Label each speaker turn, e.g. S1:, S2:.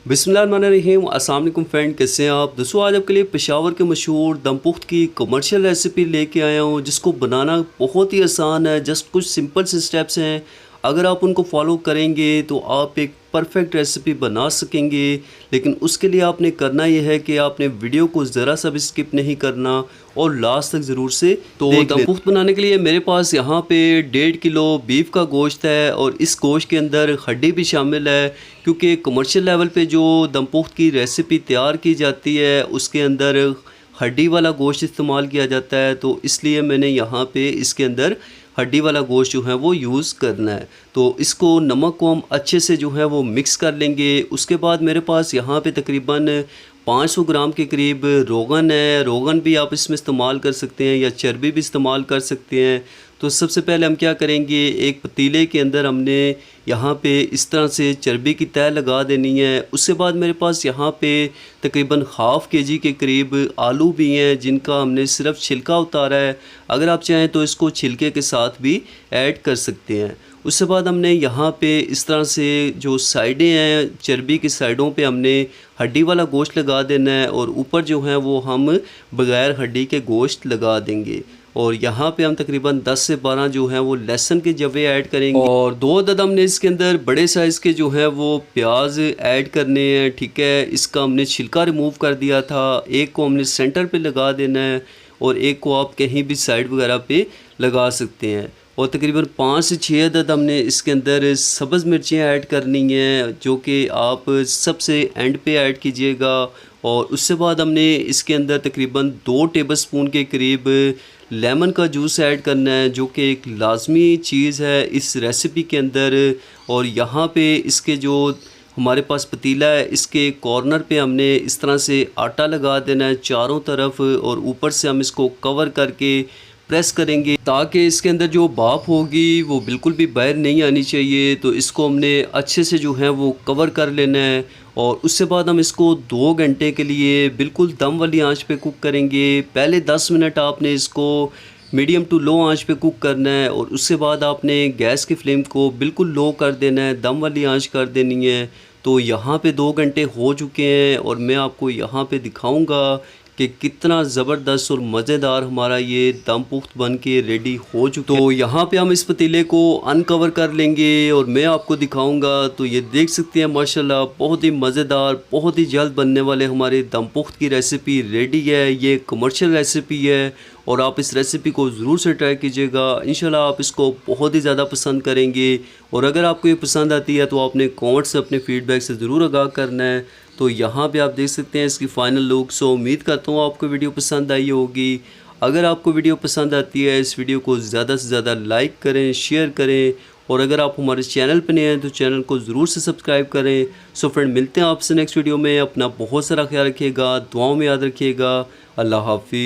S1: बिस्मिल्लाहिर्रहमानिर्रहीम। अस्सलाम वालेकुम फ्रेंड, कैसे हैं आप दोस्तों। आज आपके लिए पेशावर के मशहूर दम पुख्त की कमर्शियल रेसिपी लेके आया हूँ, जिसको बनाना बहुत ही आसान है। जस्ट कुछ सिंपल से स्टेप्स हैं, अगर आप उनको फॉलो करेंगे तो आप एक परफेक्ट रेसिपी बना सकेंगे। लेकिन उसके लिए आपने करना ये है कि आपने वीडियो को ज़रा सा भी स्किप नहीं करना और लास्ट तक ज़रूर से तो दम पुख्त बनाने के लिए मेरे पास यहाँ पे 1.5 किलो बीफ का गोश्त है और इस गोश्त के अंदर हड्डी भी शामिल है, क्योंकि कमर्शियल लेवल पे जो दम पुख्त की रेसिपी तैयार की जाती है उसके अंदर हड्डी वाला गोश्त इस्तेमाल किया जाता है। तो इसलिए मैंने यहाँ पे इसके अंदर हड्डी वाला गोश्त जो है वो यूज़ करना है। तो इसको नमक को हम अच्छे से जो है वो मिक्स कर लेंगे। उसके बाद मेरे पास यहाँ पे तकरीबन 500 ग्राम के करीब रोगन है। रोगन भी आप इसमें इस्तेमाल कर सकते हैं या चर्बी भी इस्तेमाल कर सकते हैं। तो सबसे पहले हम क्या करेंगे, एक पतीले के अंदर हमने यहाँ पे इस तरह से चर्बी की तह लगा देनी है। उसके बाद मेरे पास यहाँ पे तकरीबन हाफ़ केजी के करीब आलू भी हैं, जिनका हमने सिर्फ छिलका उतारा है। अगर आप चाहें तो इसको छिलके के साथ भी ऐड कर सकते हैं। उसके बाद हमने यहाँ पे इस तरह से जो साइडें हैं, चर्बी की साइडों पे हमने हड्डी वाला गोश्त लगा देना है और ऊपर जो है वो हम बग़ैर हड्डी के गोश्त लगा देंगे। और यहाँ पे हम तकरीबन 10 से 12 जो है वो लहसुन के जवे ऐड करेंगे और 2 अदद हमने इसके अंदर बड़े साइज़ के जो है वो प्याज ऐड करने हैं। ठीक है, इसका हमने छिलका रिमूव कर दिया था। एक को हमने सेंटर पे लगा देना है और एक को आप कहीं भी साइड वगैरह पे लगा सकते हैं। और तकरीबन 5 से 6 अदद हमने इसके अंदर सब्ज़ मिर्चियाँ ऐड करनी हैं, जो कि आप सबसे एंड पे ऐड कीजिएगा। और उससे बाद हमने इसके अंदर तकरीबन 2 टेबलस्पून के करीब लेमन का जूस ऐड करना है, जो कि एक लाजमी चीज़ है इस रेसिपी के अंदर। और यहाँ पे इसके जो हमारे पास पतीला है, इसके कॉर्नर पे हमने इस तरह से आटा लगा देना है चारों तरफ और ऊपर से हम इसको कवर करके प्रेस करेंगे, ताकि इसके अंदर जो भाप होगी वो बिल्कुल भी बाहर नहीं आनी चाहिए। तो इसको हमने अच्छे से जो है वो कवर कर लेना है और उससे बाद हम इसको 2 घंटे के लिए बिल्कुल दम वाली आंच पे कुक करेंगे। पहले 10 मिनट आपने इसको मीडियम टू लो आंच पे कुक करना है और उसके बाद आपने गैस की फ्लेम को बिल्कुल लो कर देना है, दम वाली आंच कर देनी है। तो यहाँ पे 2 घंटे हो चुके हैं और मैं आपको यहाँ पे दिखाऊंगा कि कितना ज़बरदस्त और मज़ेदार हमारा ये दम पुख्त बन के रेडी हो चुका है। तो यहाँ पे हम इस पतीले को अनकवर कर लेंगे और मैं आपको दिखाऊंगा। तो ये देख सकते हैं माशाल्लाह बहुत ही मज़ेदार, बहुत ही जल्द बनने वाले हमारे दम पुख्त की रेसिपी रेडी है। ये कमर्शियल रेसिपी है और आप इस रेसिपी को ज़रूर से ट्राई कीजिएगा। इंशाल्लाह आप इसको बहुत ही ज़्यादा पसंद करेंगे। और अगर आपको ये पसंद आती है तो आपने कमेंट से अपने फ़ीडबैक से ज़रूर आगाह करना है। तो यहाँ पे आप देख सकते हैं इसकी फ़ाइनल लुक। सो उम्मीद करता हूँ आपको वीडियो पसंद आई होगी। अगर आपको वीडियो पसंद आती है, इस वीडियो को ज़्यादा से ज़्यादा लाइक करें, शेयर करें और अगर आप हमारे चैनल पर नए हैं तो चैनल को ज़रूर से सब्सक्राइब करें। सो फ्रेंड, मिलते हैं आपसे नेक्स्ट वीडियो में। अपना बहुत सारा ख्याल रखिएगा, दुआओं में याद रखिएगा। अल्लाह हाफिज़।